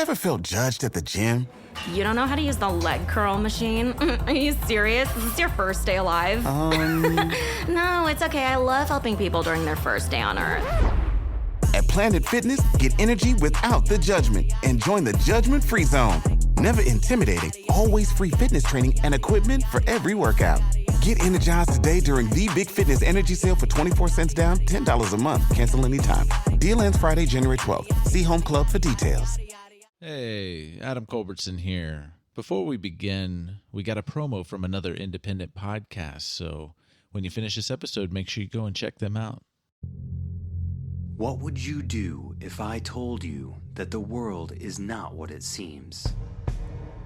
Ever felt judged at the gym? You don't know how to use the leg curl machine? Are you serious? Is this your first day alive? No, it's okay. I love helping people during their first day on Earth. At Planet Fitness, get energy without the judgment and join the judgment-free zone. Never intimidating, always free fitness training and equipment for every workout. Get energized today during the Big Fitness Energy Sale for 24 cents down, $10 a month. Cancel anytime. Deal ends Friday, January 12th. See Home Club for details. Hey, Adam Culbertson here. Before we begin, we got a promo from another independent podcast, so when you finish this episode, make sure you go and check them out. What would you do if I told you that the world is not what it seems?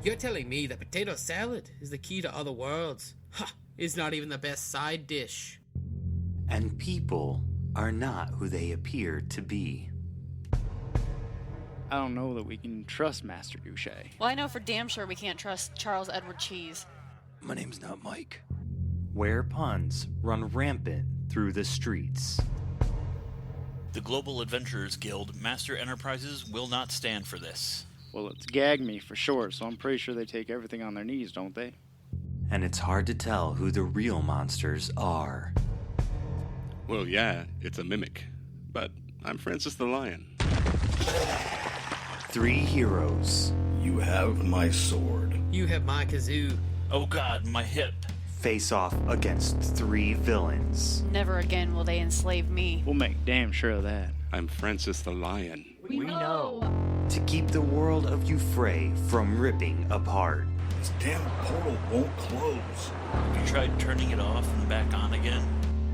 You're telling me that potato salad is the key to other worlds? Ha! It's not even the best side dish. And people are not who they appear to be. I don't know that we can trust Master Douche. Well, I know for damn sure we can't trust Charles Edward Cheese. My name's not Mike. Where puns run rampant through the streets. The Global Adventurers Guild Master Enterprises will not stand for this. Well, it's gag me for sure, so I'm pretty sure they take everything on their knees, don't they? And it's hard to tell who the real monsters are. Well, yeah, it's a mimic. But I'm Francis the Lion. Three heroes. You have my sword. You have my kazoo. Oh god, my hip. Face off against three villains. Never again will they enslave me. We'll make damn sure of that. I'm Francis the Lion. We know. To keep the world of Euphrae from ripping apart. This damn portal won't close. Have you tried turning it off and back on again?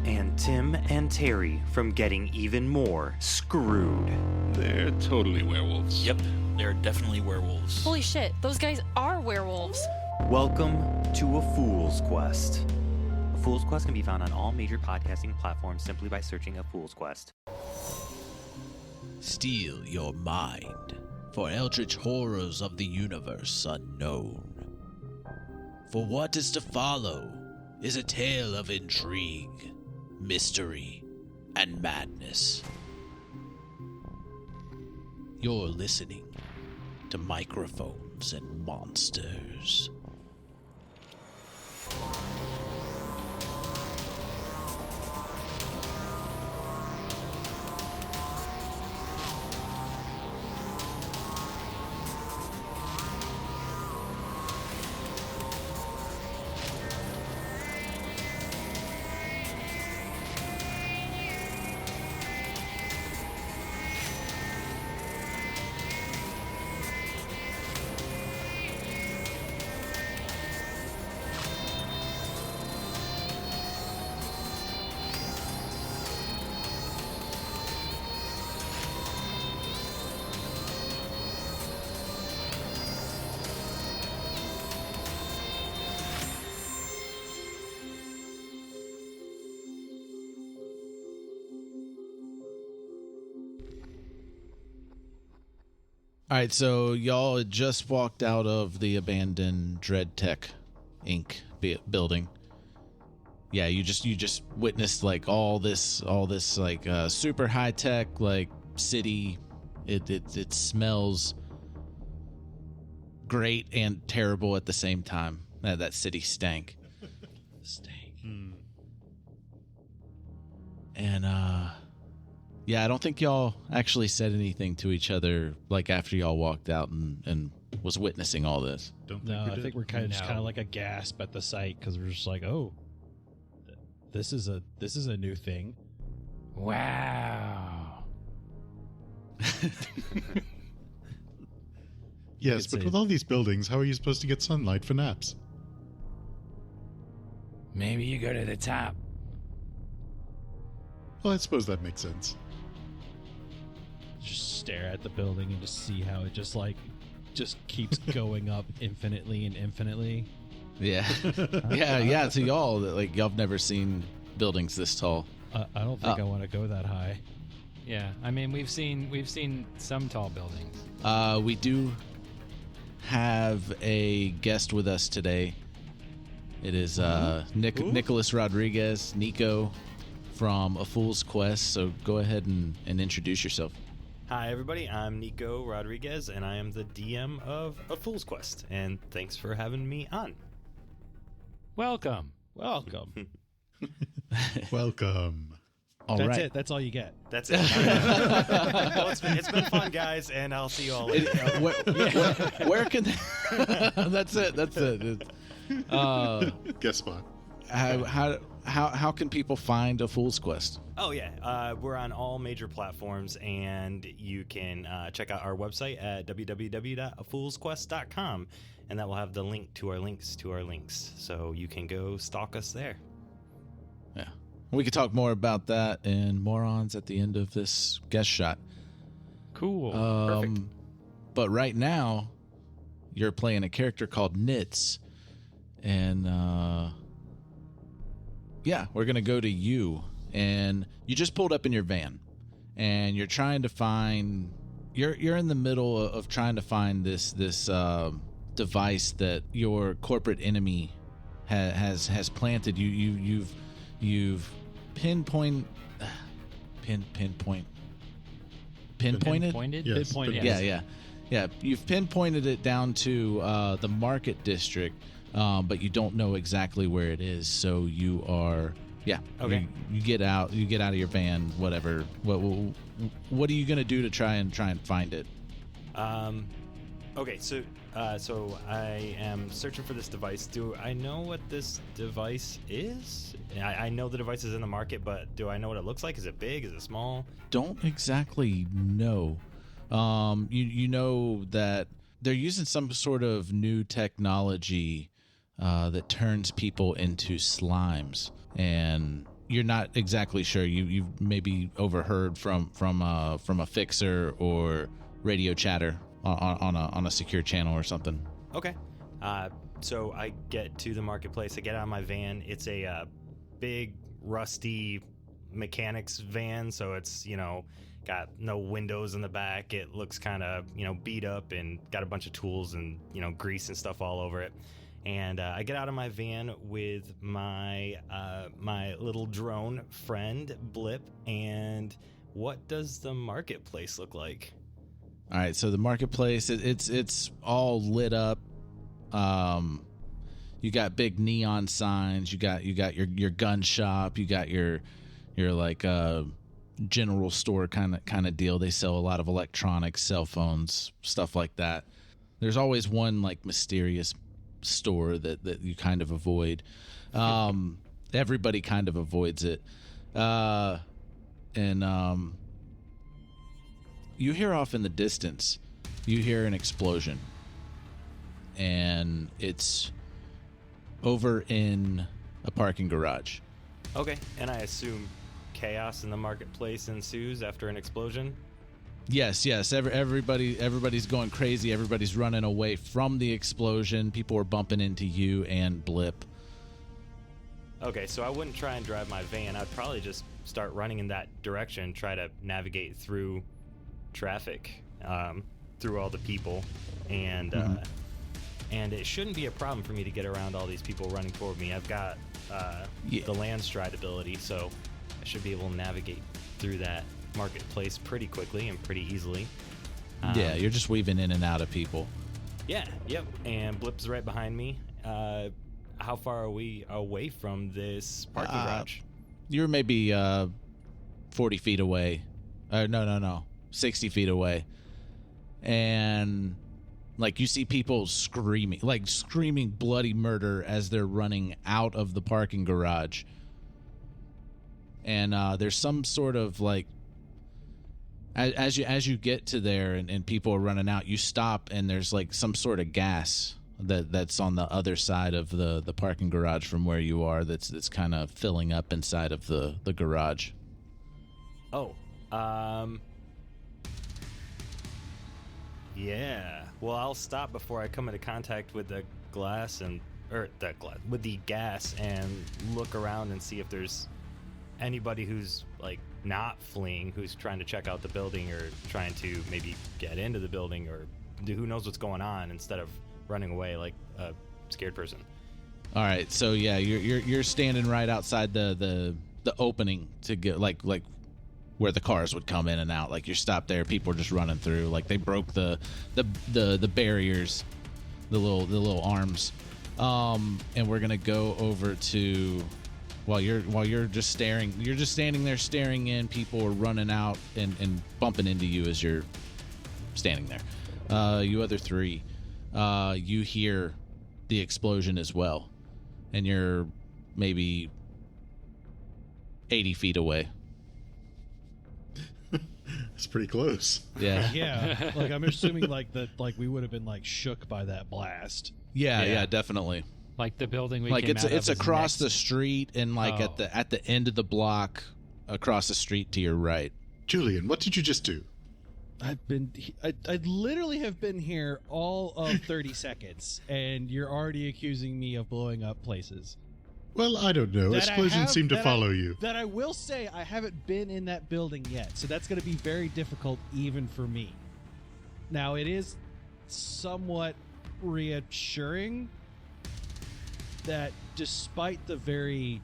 And Tim and Terry from getting even more screwed. They're totally werewolves. Yep, they're definitely werewolves. Holy shit, those guys are werewolves. Welcome to A Fool's Quest. A Fool's Quest can be found on all major podcasting platforms simply by searching A Fool's Quest. Steel your mind for eldritch horrors of the universe unknown. For what is to follow is a tale of intrigue, mystery, and madness. You're listening to Microphones and Monsters. All right, so y'all had just walked out of the abandoned Dread Tech Inc. building. Yeah, you just witnessed like all this like super high tech like city. It smells great and terrible at the same time. That city stank. And yeah, I don't think y'all actually said anything to each other like after y'all walked out and was witnessing all this. I think we're kind of just kind of like a gasp at the sight because we're just like, oh, this is a new thing. Wow. Yes, but with all these buildings, how are you supposed to get sunlight for naps? Maybe you go to the top. Well, I suppose that makes sense. Just stare at the building and just see how it just keeps going up infinitely and infinitely. Yeah. yeah. To y'all, like y'all have never seen buildings this tall. I don't think I want to go that high. Yeah, I mean we've seen some tall buildings. We do have a guest with us today. It is Nicolas Rodriguez, Nico from A Fool's Quest. So go ahead and introduce yourself. Hi, everybody. I'm Nico Rodriguez, and I am the DM of A Fool's Quest. And thanks for having me on. Welcome. Welcome. That's it. That's all you get. That's it. Well, it's been fun, guys, and I'll see you all later. Where can that's it. Guest spot. How can people find A Fool's Quest? Oh, yeah. We're on all major platforms, and you can check out our website at www.afoolsquest.com, and that will have the link to our links so you can go stalk us there. Yeah. We could talk more about that and morons at the end of this guest shot. Cool. Perfect. But right now, you're playing a character called Nitz, and we're gonna go to you. And you just pulled up in your van, and you're trying to find. You're in the middle of trying to find this device that your corporate enemy has planted. You've pinpointed. Yes, Yeah. You've pinpointed it down to the market district, but you don't know exactly where it is. So you are, Okay. You get out of your van. Whatever. What are you gonna do to try and find it? Okay. So I am searching for this device. Do I know what this device is? I know the device is in the market, but do I know what it looks like? Is it big? Is it small? Don't exactly know. You know that they're using some sort of new technology that turns people into slimes, and you're not exactly sure. You've maybe overheard from a fixer or radio chatter on a secure channel or something. Okay. So I get to the marketplace. I get out of my van. It's a big, rusty mechanics van, so it's, got no windows in the back. It looks kind of, beat up and got a bunch of tools and, grease and stuff all over it. And I get out of my van with my my little drone friend, Blip, and what does the marketplace look like? All right, so the marketplace, it's all lit up. You got big neon signs. You got your gun shop. You got your like general store kind of deal. They sell a lot of electronics, cell phones, stuff like that. There's always one like mysterious store that you kind of avoid. Everybody kind of avoids it. And you hear off in the distance, you hear an explosion. And it's over in a parking garage. Okay, and I assume chaos in the marketplace ensues after an explosion? Yes. Everybody's going crazy. Everybody's running away from the explosion. People are bumping into you and Blip. Okay, so I wouldn't try and drive my van. I'd probably just start running in that direction, try to navigate through traffic, through all the people, and and it shouldn't be a problem for me to get around all these people running toward me. I've got the land stride ability, so I should be able to navigate through that marketplace pretty quickly and pretty easily. Yeah, you're just weaving in and out of people. Yeah, yep. And Blip's right behind me. How far are we away from this parking garage? You're maybe 40 feet away. No, 60 feet away. And like you see people screaming bloody murder as they're running out of the parking garage. And there's some sort of like, as you get to there and people are running out, you stop and there's like some sort of gas that's on the other side of the parking garage from where you are. That's kind of filling up inside of the garage. Oh, yeah. Well, I'll stop before I come into contact with the with the gas and look around and see if there's anybody who's like not fleeing, who's trying to check out the building or trying to maybe get into the building or who knows what's going on instead of running away like a scared person. All right, so yeah, you're standing right outside the opening to get like where the cars would come in and out. Like, you're stopped there, people are just running through. Like, they broke the barriers, the little arms. And we're gonna go over to while you're just standing there staring in. People are running out and bumping into you as you're standing there. You other three, you hear the explosion as well, and you're maybe 80 feet away. It's pretty close. Yeah. Yeah. Like, I'm assuming like we would have been like shook by that blast. Yeah, definitely. Like the building we like came out it's of across next. the street and like at the end of the block across the street to your right. Julian, what did you just do? I literally have been here all of 30 seconds, and you're already accusing me of blowing up places. Well, I don't know. Explosions seem to follow you. That I will say, I haven't been in that building yet, so that's going to be very difficult even for me. Now, it is somewhat reassuring that despite the very,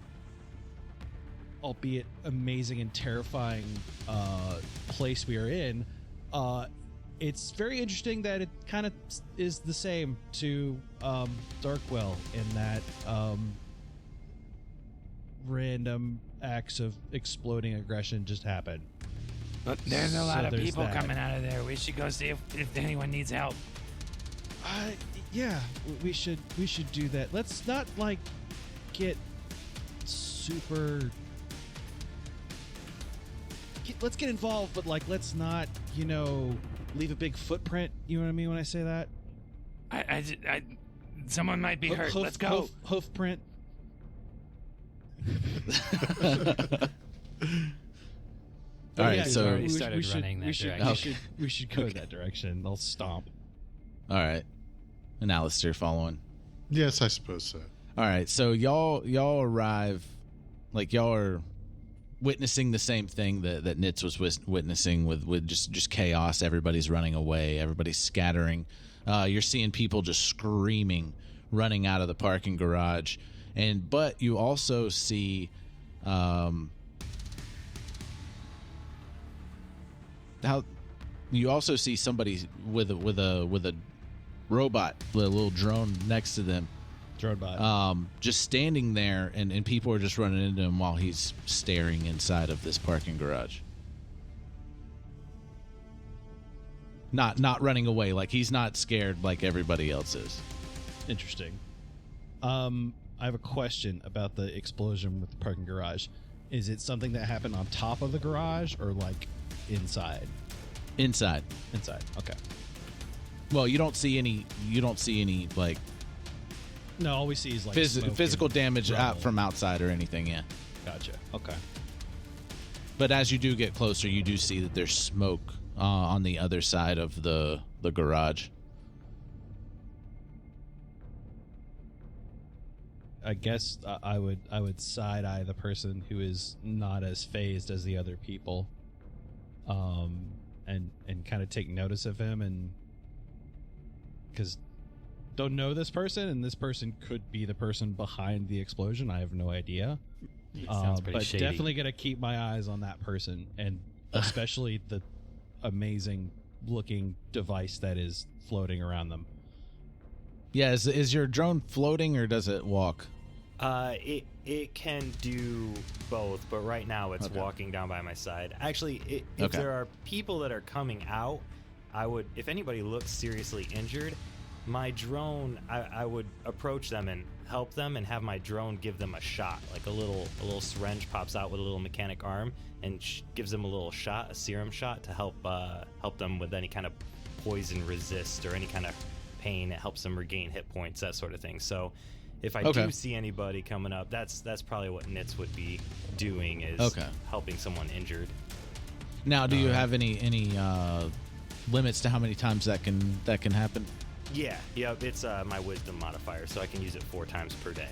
albeit amazing and terrifying place we are in, it's very interesting that it kind of is the same to Darkwell in that random acts of exploding aggression just happen. But there's a lot of people that. coming out of there. We should go see if anyone needs help. Yeah, we should do that. Let's not like get super. Let's get involved, but like let's not, leave a big footprint. You know what I mean when I say that? I someone might be hurt. Let's go. Hoof print. All right, so we started running that direction. We should go that direction. I'll stomp. All right, and Aleister following. Yes, I suppose so. All right, so y'all arrive, like y'all are witnessing the same thing that Nitz was witnessing with just chaos. Everybody's running away. Everybody's scattering. You're seeing people just screaming, running out of the parking garage, but you also see somebody with a robot, a little drone next to them. Drone bot. Just standing there, and people are just running into him while he's staring inside of this parking garage. Not running away, like he's not scared like everybody else is. Interesting. I have a question about the explosion with the parking garage. Is it something that happened on top of the garage or like inside? Inside. Okay. Well, you don't see any like. No, all we see is like physical damage rubble. out from outside or anything. Yeah. Gotcha. Okay. But as you do get closer, you do see that there's smoke on the other side of the garage. I guess I would side eye the person who is not as phased as the other people, and kind of take notice of him, and because don't know this person, and this person could be the person behind the explosion. I have no idea. Sounds pretty but shady. Definitely gonna keep my eyes on that person, and especially the amazing looking device that is floating around them. Yeah, is your drone floating or does it walk? It can do both, but right now it's walking down by my side. Actually, if there are people that are coming out, I would, if anybody looks seriously injured, my drone, I would approach them and help them and have my drone give them a shot. Like a little syringe pops out with a little mechanic arm and gives them a little shot, a serum shot to help them with any kind of poison resist or any kind of pain. It helps them regain hit points, that sort of thing. So if I do see anybody coming up, that's probably what Nitz would be doing, is helping someone injured. Now, do you have any limits to how many times that can happen? Yeah, it's my wisdom modifier, so I can use it 4 times per day.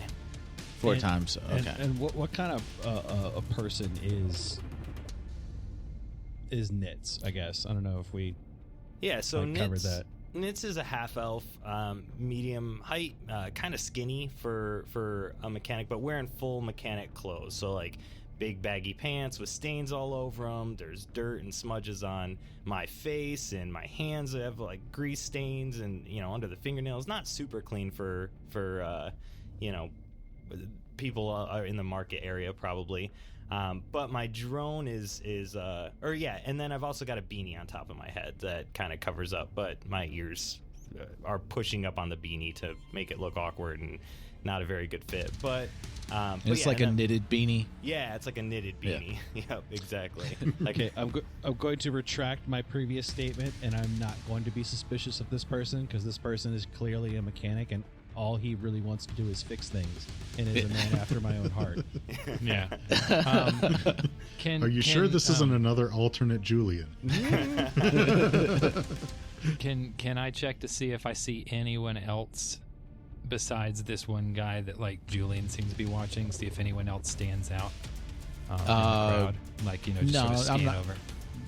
4 times, okay. And what kind of a person is Nitz? I guess I don't know if we so Nitz covered that. Nitz is a half elf, medium height, kind of skinny for a mechanic, but wearing full mechanic clothes. So like big baggy pants with stains all over them. There's dirt and smudges on my face, and my hands have like grease stains, and under the fingernails. Not super clean for people are in the market area probably. But my drone is and then I've also got a beanie on top of my head that kind of covers up, but my ears are pushing up on the beanie to make it look awkward and not a very good fit. But it's like a knitted beanie. Yeah, it's like a knitted beanie. Yeah. Yep, exactly. Okay, I'm going to retract my previous statement, and I'm not going to be suspicious of this person, because this person is clearly a mechanic, and all he really wants to do is fix things, and is a man after my own heart. Yeah. Are you sure this isn't another alternate Julian? Can I check to see if I see anyone else besides this one guy that like Julian seems to be watching? See if anyone else stands out in the crowd. Like just sort of scan over.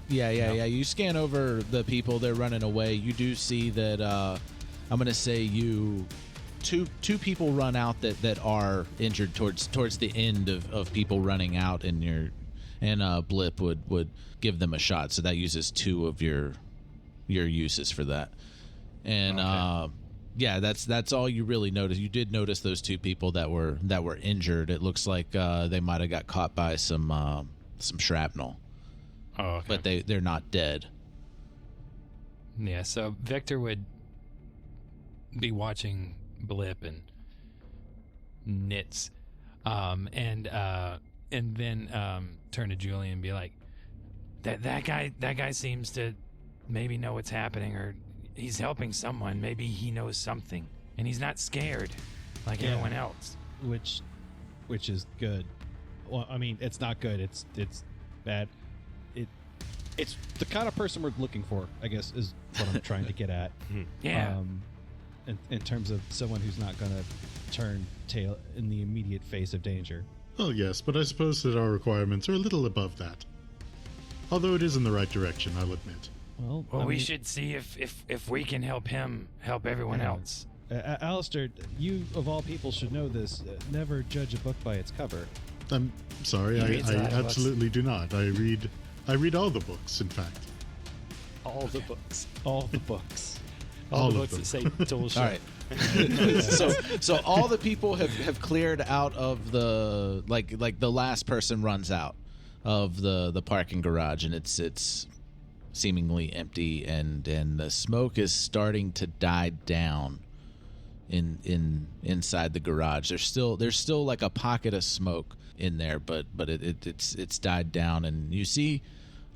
Yeah. You scan over the people. They're running away. You do see that. I'm gonna say two people run out that are injured towards the end of people running out, and Blip would give them a shot. So that uses 2 of your uses for that. And okay. That's all you really notice. You did notice those 2 people that were injured. It looks like they might have got caught by some shrapnel. Oh, okay. But they're not dead. Yeah, so Victor would be watching Blip and Nitz, and then turn to Julian and be like, that guy seems to maybe know what's happening, or he's helping someone. Maybe he knows something, and he's not scared like everyone else. Which is good. Well, I mean, it's not good. It's bad. It's the kind of person we're looking for, I guess, is what I'm trying to get at. Yeah. In terms of someone who's not going to turn tail in the immediate face of danger. Well, yes, but I suppose that our requirements are a little above that. Although it is in the right direction, I'll admit. Well, we should see if we can help him help everyone else. Aleister, you of all people should know this. Never judge a book by its cover. I'm sorry, I absolutely do not. I read all the books, in fact. All the books. All the books. All the of books them. that say bullshit. All right. so all the people have cleared out of the like the last person runs out of the parking garage, and it's seemingly empty, and the smoke is starting to die down inside the garage. There's still like a pocket of smoke in there, but it's died down, and you see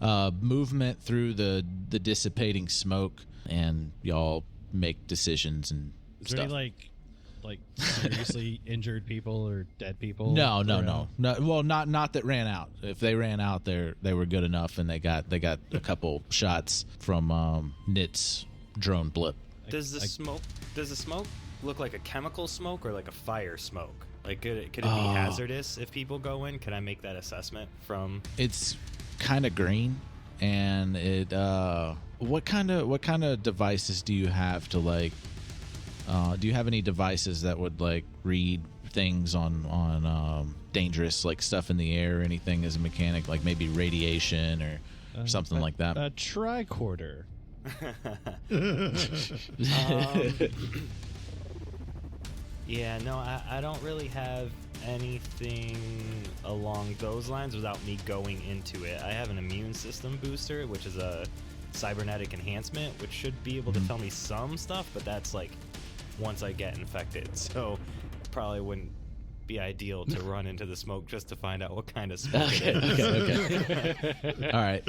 movement through the dissipating smoke, and y'all make decisions and Is stuff. there any like seriously injured people or dead people? No. Well, not that ran out. If they ran out, they were good enough, and they got a couple shots from Nit's drone Blip. Does the smoke look like a chemical smoke or like a fire smoke? Like could it be hazardous if people go in? Can I make that assessment from? It's kind of green, and it. What kind of devices do you have to like? Do you have any devices that would like read things on dangerous like stuff in the air or anything as a mechanic, like maybe radiation or something like that? A tricorder. Yeah, no, I don't really have anything along those lines without me going into it. I have an immune system booster, which is a cybernetic enhancement, which should be able to tell me some stuff, but that's like once I get infected. So probably wouldn't be ideal to run into the smoke just to find out what kind of smoke it is. Okay. All right.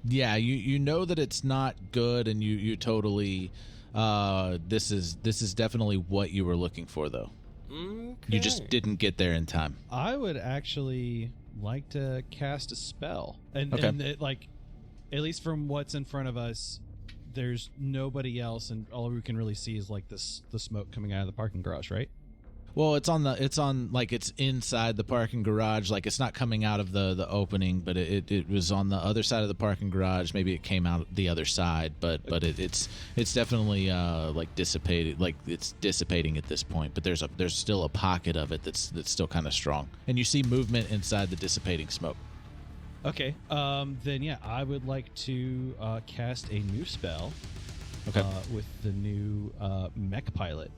Yeah, you know that it's not good, and you totally this is definitely what you were looking for, though. Okay. You just didn't get there in time. I would actually like to cast a spell, and it, like, at least from what's in front of us, there's nobody else, and all we can really see is like the smoke coming out of the parking garage, right? Well, it's inside the parking garage. Like, it's not coming out of the opening, but it was on the other side of the parking garage. Maybe it came out the other side, but it's definitely like dissipated. Like, it's dissipating at this point. But there's still a pocket of it that's still kind of strong, and you see movement inside the dissipating smoke. Okay. Then yeah, I would like to cast a new spell. Okay. With the new mech pilot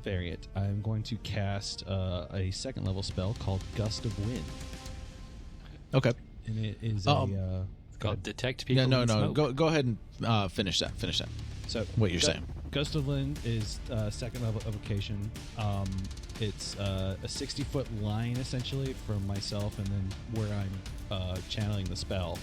variant, I'm going to cast a second level spell called Gust of Wind. Okay. And it is it's called Detect People. No. in Smoke. Go ahead and finish that. So what you're saying? Gust of Wind is second level evocation. It's a 60-foot line essentially from myself, and then where I'm channeling the spell.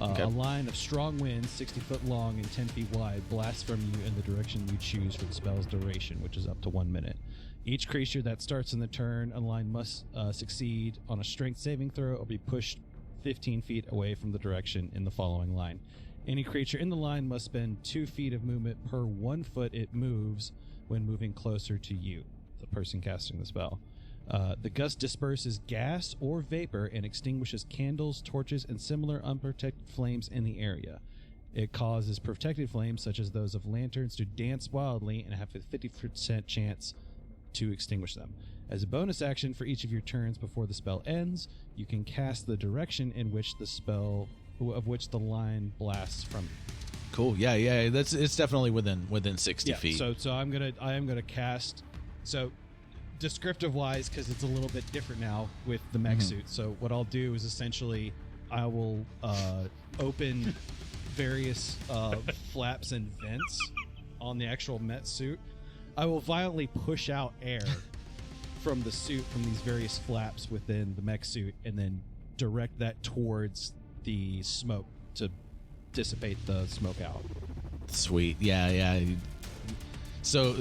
Okay. A line of strong winds, 60 foot long and 10 feet wide, blasts from you in the direction you choose for the spell's duration, which is up to 1 minute. Each creature that starts in the turn a line must succeed on a strength saving throw or be pushed 15 feet away from the direction in the following line. Any creature in the line must spend 2 feet of movement per 1 foot it moves when moving closer to you, the person casting the spell. The gust disperses gas or vapor and extinguishes candles, torches, and similar unprotected flames in the area. It causes protected flames, such as those of lanterns, to dance wildly and have a 50% chance to extinguish them. As a bonus action for each of your turns before the spell ends, you can cast the direction in which the line blasts from you. Cool. Yeah. It's definitely within 60 feet. So I am gonna cast. So descriptive wise, because it's a little bit different now with the mech suit. So what I'll do is essentially I will open various flaps and vents on the actual mech suit. I will violently push out air from the suit from these various flaps within the mech suit, and then direct that towards the smoke to dissipate the smoke out. Sweet. Yeah. So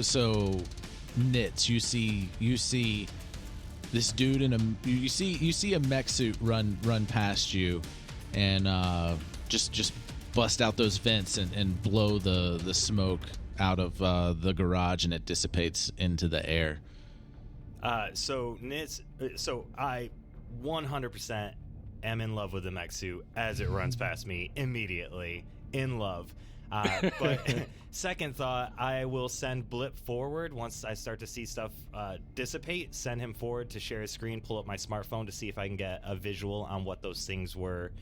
Nits, you see this dude you see a mech suit run past you, and just bust out those vents and blow the smoke out of the garage, and it dissipates into the air. So Nits, so I 100% am in love with the mech suit as it runs past me immediately. In love. But second thought, I will send Blip forward once I start to see stuff dissipate. Send him forward to share his screen, pull up my smartphone to see if I can get a visual on what those things were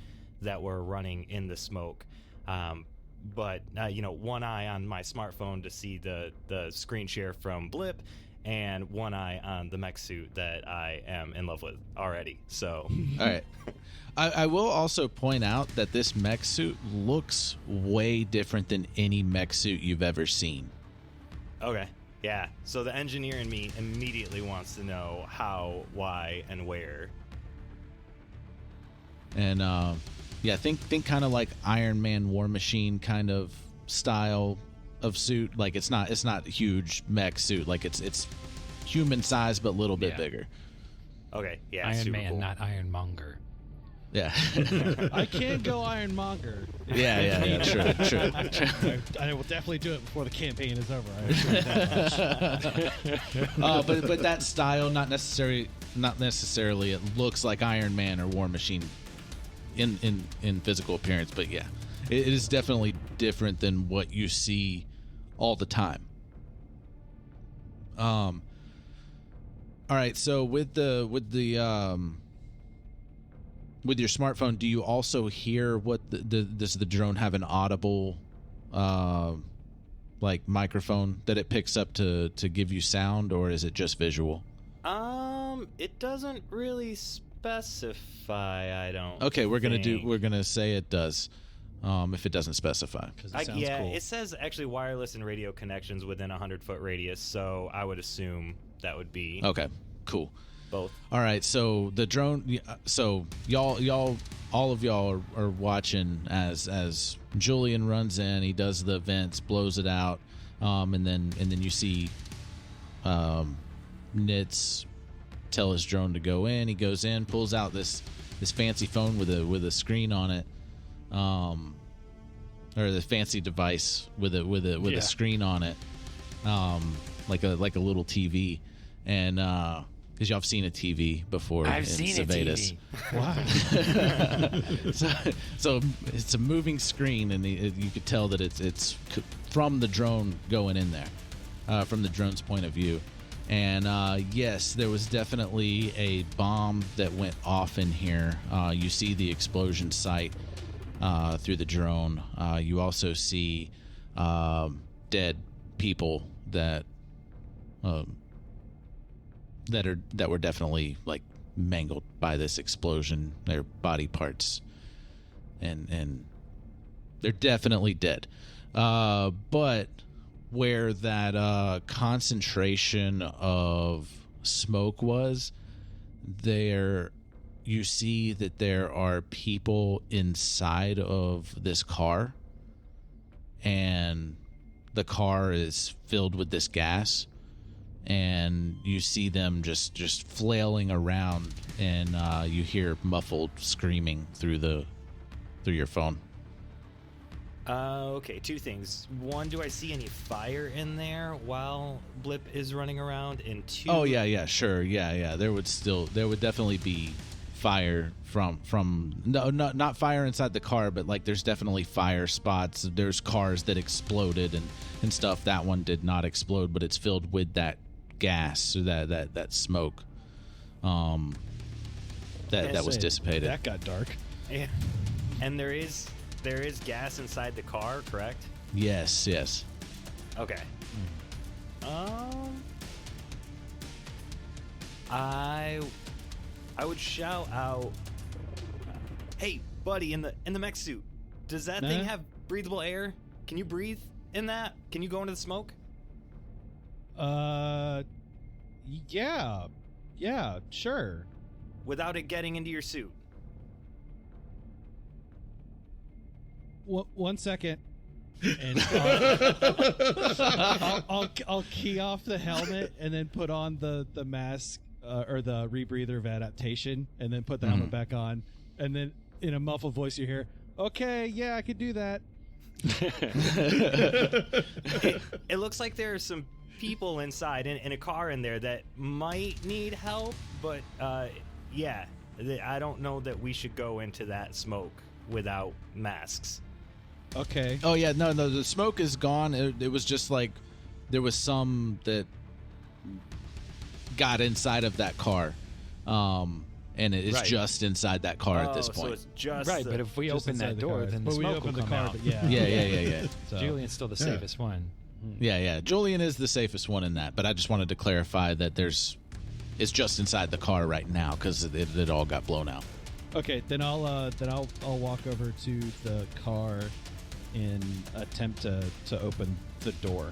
that were running in the smoke. But one eye on my smartphone to see the screen share from Blip, and one eye on the mech suit that I am in love with already. So, all right. I will also point out that this mech suit looks way different than any mech suit you've ever seen. Okay. Yeah. So the engineer in me immediately wants to know how, why, and where. And think kind of like Iron Man War Machine kind of style of suit. Like it's not a huge mech suit. Like it's human size but a little bit bigger. Okay. Yeah. Iron Man, cool. not Ironmonger. Yeah. I can go Ironmonger. Yeah. True. I will definitely do it before the campaign is over. I assure you that much. But that style, not necessarily. It looks like Iron Man or War Machine in physical appearance, but yeah, it is definitely different than what you see all the time. All right. So with your smartphone, do you also hear what does the drone have an audible like microphone that it picks up to give you sound, or is it just visual? It doesn't really specify. I don't. Okay, we're gonna say it does. If it doesn't specify, cool. It says actually wireless and radio connections within 100-foot radius, so I would assume that would be okay. Cool. Both. All right, so the drone. So y'all, all of y'all are watching as Julian runs in. He does the vents, blows it out, and then you see Nits tell his drone to go in. He goes in, pulls out this fancy phone with a screen on it, or the fancy device with a screen on it, like a little TV. and because y'all have seen a TV before. I've in seen Servetus. a TV. Wow. so it's a moving screen, and you could tell that it's from the drone going in there, from the drone's point of view. And yes, there was definitely a bomb that went off in here. You see the explosion site through the drone. You also see dead people that were definitely like mangled by this explosion. Their body parts, and they're definitely dead. But where that concentration of smoke was, there you see that there are people inside of this car, and the car is filled with this gas, and you see them just flailing around, and you hear muffled screaming through your phone. Okay, two things. One, do I see any fire in there while Blip is running around? And two... Oh, yeah, sure. Yeah. There would definitely be fire from not fire inside the car, but like there's definitely fire spots. There's cars that exploded and stuff. That one did not explode, but it's filled with that gas, or that smoke that was dissipated. That got dark. Yeah. And there is gas inside the car, correct? Yes. Okay. I would shout out, "Hey, buddy, in the mech suit, does that thing have breathable air? Can you breathe in that? Can you go into the smoke?" Yeah, sure. Without it getting into your suit. One second, and I'll key off the helmet and then put on the mask or the rebreather of adaptation, and then put the helmet back on, and then in a muffled voice you hear, "Okay, yeah, I could do that." It looks like there are some people inside in a car in there that might need help, but yeah, I don't know that we should go into that smoke without masks. Okay. Oh yeah, no, the smoke is gone. It was just like there was some that got inside of that car, and it is just inside that car at this point. So it's just right, but if we open that door, then the smoke will come out. Yeah. So. Julian's still the safest one. Yeah. Julian is the safest one in that, but I just wanted to clarify that it's just inside the car right now because it all got blown out. Okay, then I'll walk over to the car and attempt to open the door.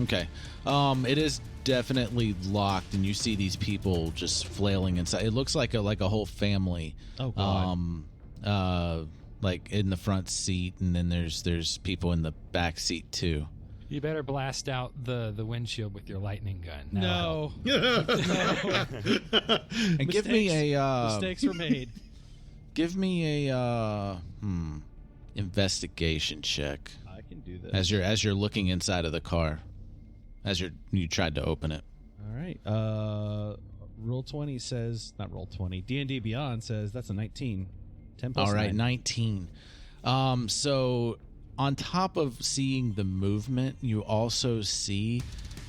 Okay. It is definitely locked, and you see these people just flailing inside. It looks like a whole family. Oh God. Like in the front seat, and then there's people in the back seat too. You better blast out the windshield with your lightning gun. No. And give me a mistakes were made. Give me a investigation check. I can do this. As you're looking inside of the car, as you tried to open it. All right. Roll 20 says, not Roll 20. D&D Beyond says that's a 19. 10 plus All right, 9. 19. So on top of seeing the movement, you also see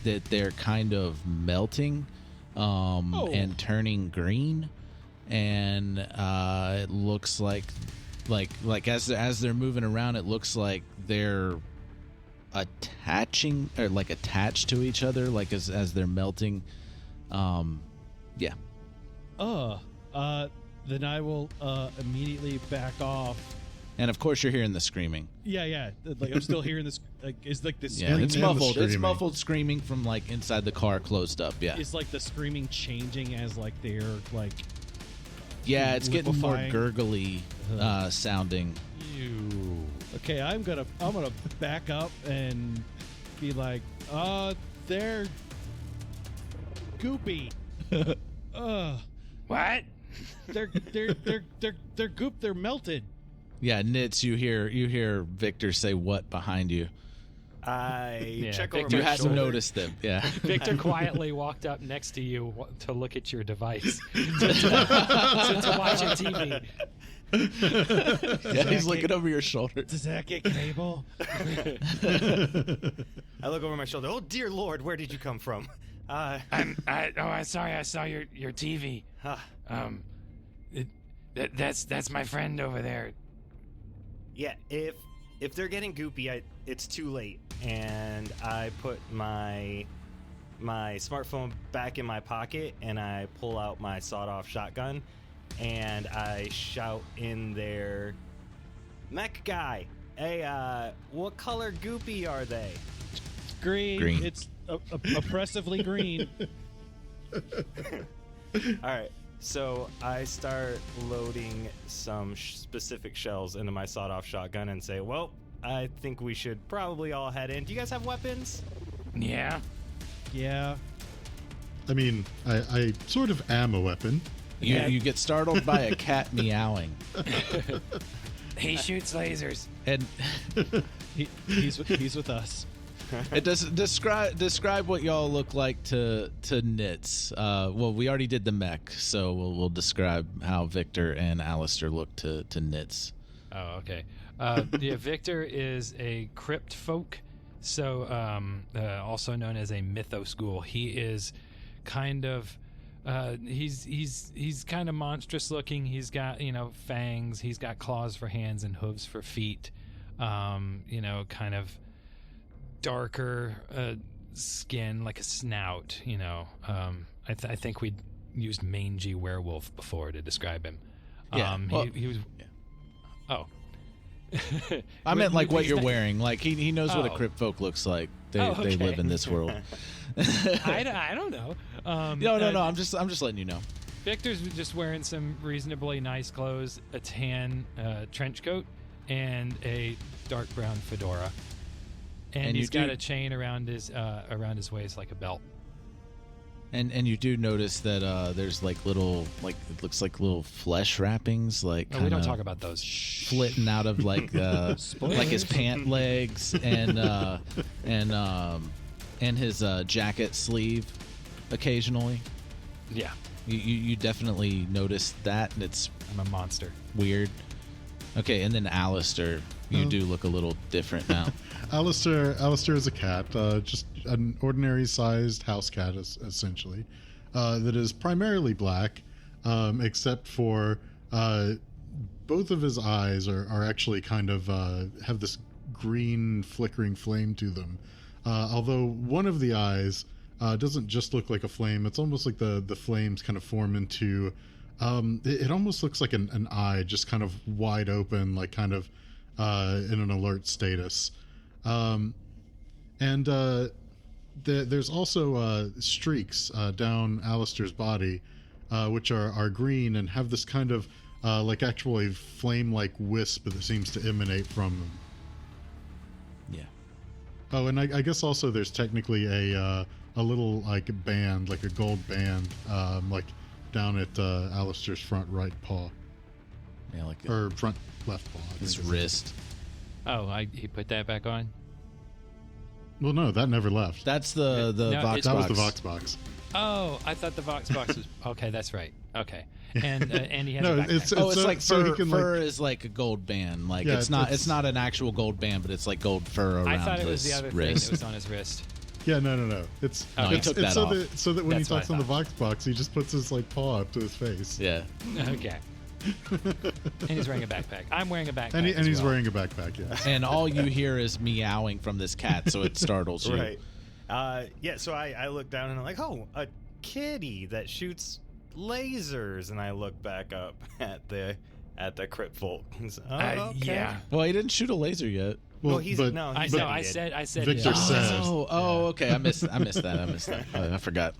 that they're kind of melting and turning green, and it looks like as they're moving around, it looks like they're attaching or like attached to each other, like as they're melting. Yeah. Then I will immediately back off. And of course, you're hearing the screaming. Yeah. Like I'm still hearing this. Like it's like this. Yeah, it's muffled. It's muffled screaming from like inside the car, closed up. Yeah. It's like the screaming changing as like they're like. Yeah, it's getting more gurgly sounding. Ew. Okay, I'm gonna back up and be like, they're goopy. What? They're goop. They're melted. Yeah, Nitz, you hear Victor say what behind you? I check over You my hadn't shoulder. noticed them. Yeah. Victor quietly walked up next to you to look at your device to watch your TV. Yeah, he's looking over your shoulder. Does that get cable? I look over my shoulder. Oh dear Lord, where did you come from? I'm sorry. I saw your TV. That's my friend over there. Yeah, if they're getting goopy, it's too late, and I put my smartphone back in my pocket, and I pull out my sawed-off shotgun, and I shout in there, "Mech guy, hey, what color goopy are they?" Green. It's oppressively green. All right. So I start loading some specific shells into my sawed-off shotgun and say, well, I think we should probably all head in. Do you guys have weapons? Yeah. Yeah. I mean, I sort of am a weapon. You get startled by a cat meowing. He shoots lasers. And he's with us. It does describe what y'all look like to Nits. Well, we already did the mech, so we'll describe how Victor and Aleister look to Nits. Oh, okay. Victor is a crypt folk, so also known as a mythos ghoul. He is kind of he's kind of monstrous looking. He's got fangs. He's got claws for hands and hooves for feet. Kind of darker skin, like a snout. I think we used mangy werewolf before to describe him. Yeah. He was. Yeah. Oh. I meant like what you're wearing. Like he knows what a Oh. crypt folk looks like. They Okay. live in this world. I don't know. No. I'm just letting you know. Victor's just wearing some reasonably nice clothes, a tan trench coat, and a dark brown fedora. And he's got a chain around his waist like a belt. And you do notice that there's like little, like it looks like little flesh wrappings, like No, we don't talk about those. flitting out of like like his pant legs and his jacket sleeve occasionally. Yeah, you definitely notice that, and it's I'm a monster. Weird. Okay, and then Aleister, you do look a little different now. Aleister is a cat, just an ordinary sized house cat, essentially, that is primarily black, except for both of his eyes are actually kind of have this green flickering flame to them. Although one of the eyes doesn't just look like a flame, it's almost like the flames kind of form into it almost looks like an eye just kind of wide open, like kind of in an alert status. There's also streaks down Aleister's body, which are green and have this kind of like actually flame-like wisp that seems to emanate from them. Yeah. Oh, and I guess also there's technically a little like band, like a gold band, like down at Aleister's front right paw. Yeah, like or front left paw. His wrist. Oh, he put that back on? Well, no, that never left. That's the No, Vox that box. was the Vox box. Oh, I thought the Vox box was... Okay, that's right. Okay. And he has No, a backpack. it's It's so- like so he fur. can, Fur like- is like a gold band. Like Yeah, it's not an actual gold band, but it's like gold fur around I thought it was his the other wrist. thing that was on his wrist. Yeah, no. It's No, he took that so off. that when That's he what talks I on the thought. Vox box, he just puts his like paw up to his face. Yeah. Okay. And he's wearing a backpack. I'm wearing a backpack. And as he's well. wearing a backpack. Yeah. And all you hear is meowing from this cat, so it startles you. Right. Yeah, so I look down and I'm like, oh, a kitty that shoots lasers, and I look back up at the crypt folk. Okay. Yeah. Well, he didn't shoot a laser yet. Well, he's but- no. I He but- said know. he I did. said. Victor yes. said- Okay. I missed that. I forgot.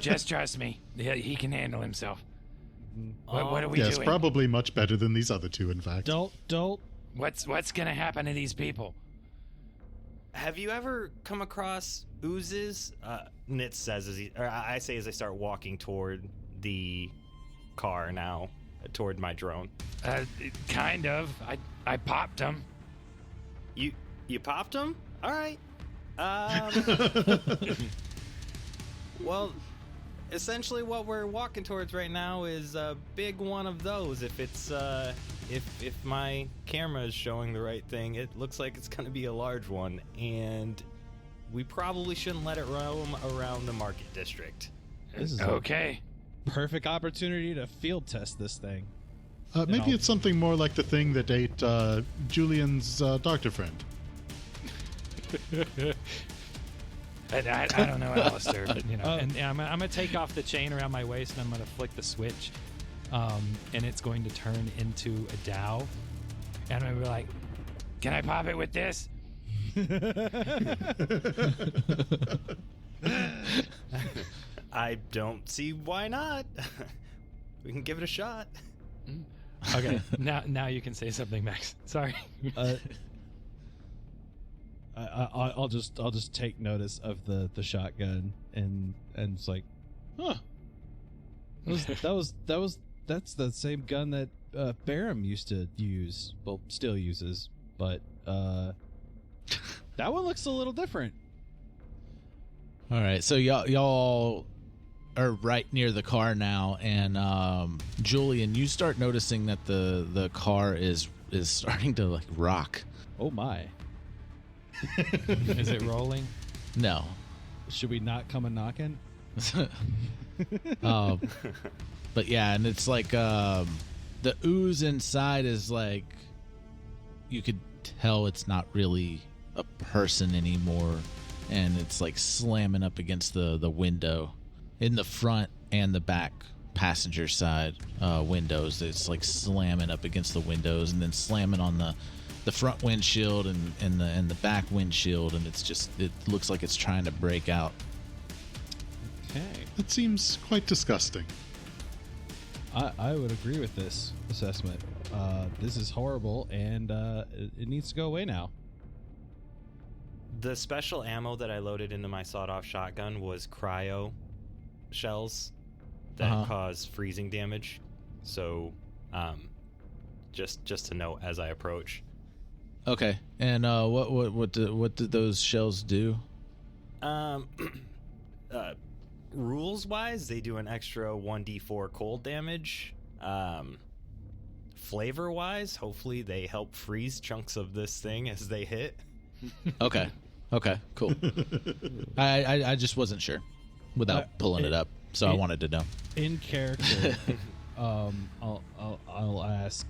Just trust me. He can handle himself. What are we Yes, doing? probably much better than these other two, in fact. Don't. What's gonna happen to these people? Have you ever come across oozes? Nitz says I say as I start walking toward the car now, toward my drone. Kind of. I popped him. You popped them? All right. Well, essentially what we're walking towards right now is a big one of those. If it's if my camera is showing the right thing, it looks like it's going to be a large one, and we probably shouldn't let it roam around the market district. This is okay. Perfect opportunity to field test this thing. Maybe it's something more like the thing that ate Julian's doctor friend. I don't know, Aleister, but and I'm gonna take off the chain around my waist and I'm gonna flick the switch, and it's going to turn into a Dow, and I'm gonna be like, "Can I pop it with this?" I don't see why not. We can give it a shot. Okay, now you can say something, Max. Sorry. I'll just take notice of the shotgun and it's like, huh. That's the same gun that Barham used to use. Well, still uses, but that one looks a little different. All right, so y'all are right near the car now, and Julian, you start noticing that the car is starting to like rock. Oh my. Is it rolling? No. Should we not come a knocking? But yeah, and it's like the ooze inside is like, you could tell it's not really a person anymore, and it's like slamming up against the window in the front and the back passenger side windows. It's like slamming up against the windows and then slamming on the front windshield and the back windshield, and it looks like it's trying to break out. Okay. That seems quite disgusting. I would agree with this assessment. This is horrible, and it needs to go away now. The special ammo that I loaded into my sawed-off shotgun was cryo shells that cause freezing damage. So, just to note as I approach. Okay, and what did those shells do? Rules wise, they do an extra 1d4 cold damage. Flavor wise, hopefully they help freeze chunks of this thing as they hit. Okay, cool. I just wasn't sure without pulling it up, so I wanted to know. In character, I'll ask.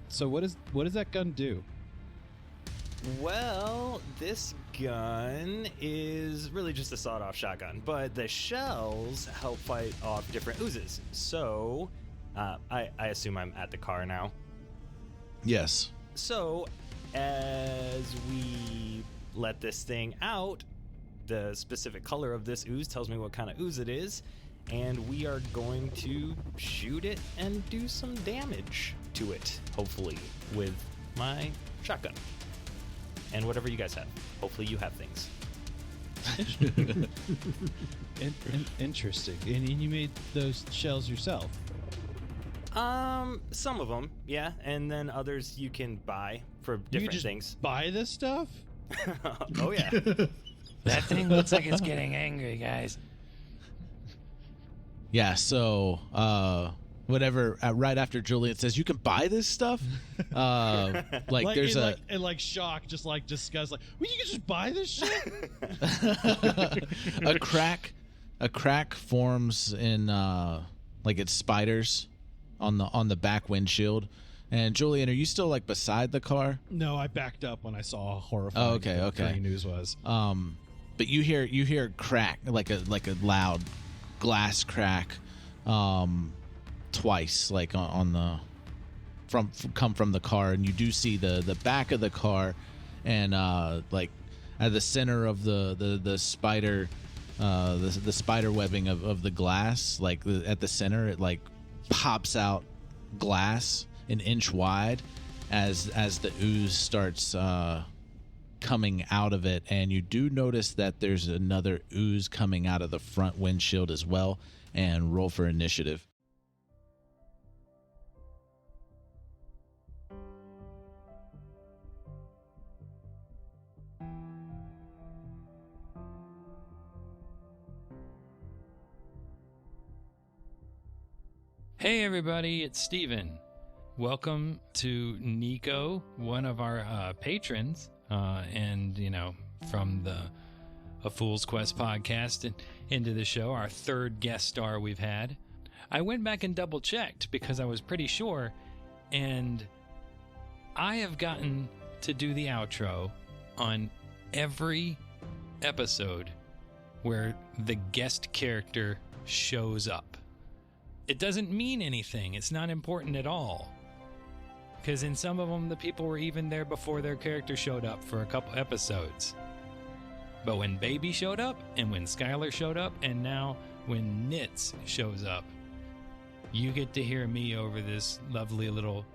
So what does that gun do? Well, this gun is really just a sawed-off shotgun, but the shells help fight off different oozes. So, I assume I'm at the car now. Yes. So, as we let this thing out, the specific color of this ooze tells me what kind of ooze it is, and we are going to shoot it and do some damage to it, hopefully, with my shotgun. And whatever you guys have. Hopefully you have things. Interesting. And you made those shells yourself? Some of them, yeah. And then others you can buy for different things. Buy this stuff? Oh, yeah. That thing looks like it's getting angry, guys. Yeah, so whatever, right after Julian says you can buy this stuff, like there's in shock, just like disgust, like, well, you can just buy this shit. a crack forms in like it's spiders on the back windshield. And Julian, are you still like beside the car? No, I backed up when I saw how horrifying the news was. But you hear crack, like a loud glass crack, twice, like on the come from the car, and you do see the back of the car, and like at the center of the spider, the spider webbing of the glass, like at the center, it like pops out glass an inch wide as the ooze starts coming out of it, and you do notice that there's another ooze coming out of the front windshield as well. And roll for initiative. Hey everybody, it's Steven. Welcome to Nico, one of our patrons, and, from the A Fool's Quest podcast and into the show, our third guest star we've had. I went back and double checked because I was pretty sure, and I have gotten to do the outro on every episode where the guest character shows up. It doesn't mean anything. It's not important at all. Because in some of them, the people were even there before their character showed up for a couple episodes. But when Baby showed up, and when Skylar showed up, and now when Nitz shows up, you get to hear me over this lovely little,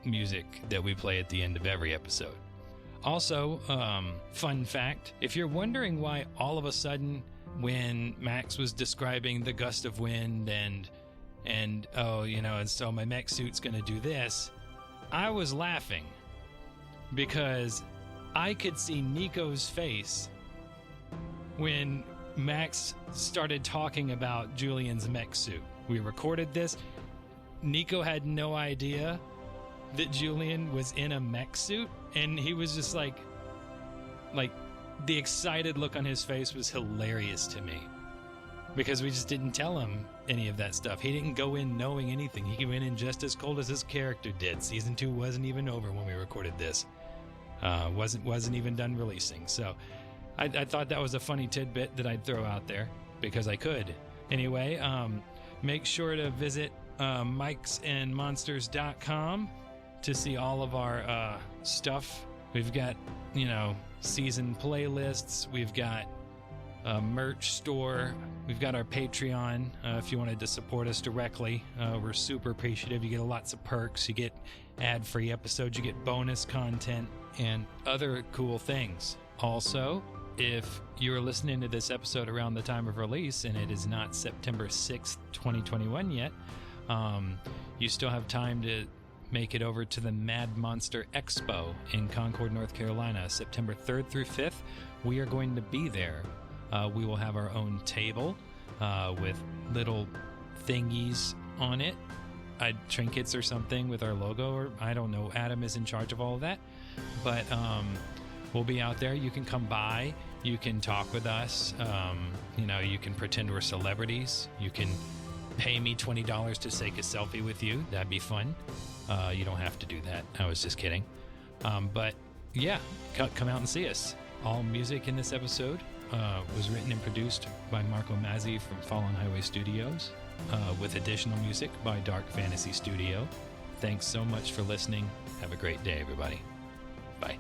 music that we play at the end of every episode. Also, fun fact, if you're wondering why all of a sudden when Max was describing the gust of wind and so my mech suit's gonna do this, I was laughing because I could see Nico's face when Max started talking about Julian's mech suit. We recorded this. Nico had no idea that Julian was in a mech suit, and he was just like the excited look on his face was hilarious to me because we just didn't tell him any of that stuff. He didn't go in knowing anything. He went in just as cold as his character did. Season 2 wasn't even over when we recorded this. Wasn't even done releasing. So I thought that was a funny tidbit that I'd throw out there because I could. Anyway, make sure to visit mikesandmonsters.com to see all of our stuff. We've got, season playlists. We've got a merch store. We've got our Patreon. If you wanted to support us directly, we're super appreciative. You get lots of perks. You get ad-free episodes. You get bonus content and other cool things. Also, if you're listening to this episode around the time of release and it is not September 6th, 2021 yet, you still have time to make it over to the Mad Monster Expo in Concord, North Carolina, September 3rd through 5th. We are going to be there. We will have our own table with little thingies on it, trinkets or something with our logo, or I don't know. Adam is in charge of all of that. But we'll be out there. You can come by. You can talk with us. You can pretend we're celebrities. You can pay me $20 to take a selfie with you. That'd be fun. You don't have to do that. I was just kidding. But yeah, come out and see us. All music in this episode was written and produced by Marco Mazzei from Fallen Highway Studios, with additional music by Dark Fantasy Studio. Thanks so much for listening. Have a great day, everybody. Bye.